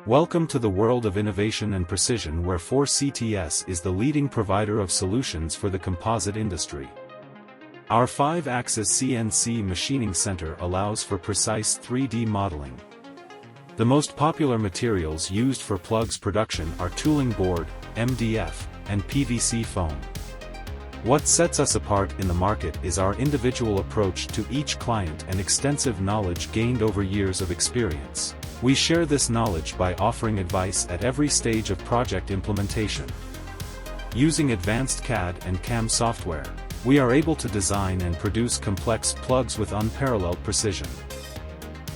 Welcome to the world of innovation and precision where 4CTS is the leading provider of solutions for the composite industry. Our 5-axis CNC machining center allows for precise 3D modeling. The most popular materials used for plugs production are tooling board, MDF, and PVC foam. What sets us apart in the market is our individual approach to each client and extensive knowledge gained over years of experience. We share this knowledge by offering advice at every stage of project implementation. Using advanced CAD and CAM software, we are able to design and produce complex plugs with unparalleled precision.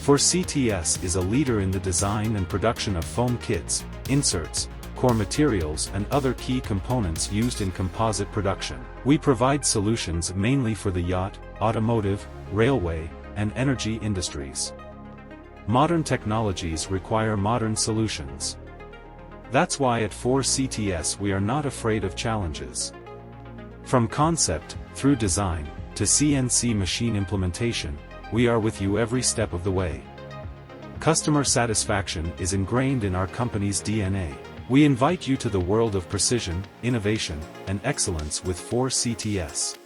4CTS is a leader in the design and production of foam kits, inserts, core materials and other key components used in composite production. We provide solutions mainly for the yacht, automotive, railway, and energy industries. Modern technologies require modern solutions. That's why at 4CTS we are not afraid of challenges. From concept, through design, to CNC machine implementation, we are with you every step of the way. Customer satisfaction is ingrained in our company's DNA. We invite you to the world of precision, innovation, and excellence with 4CTS.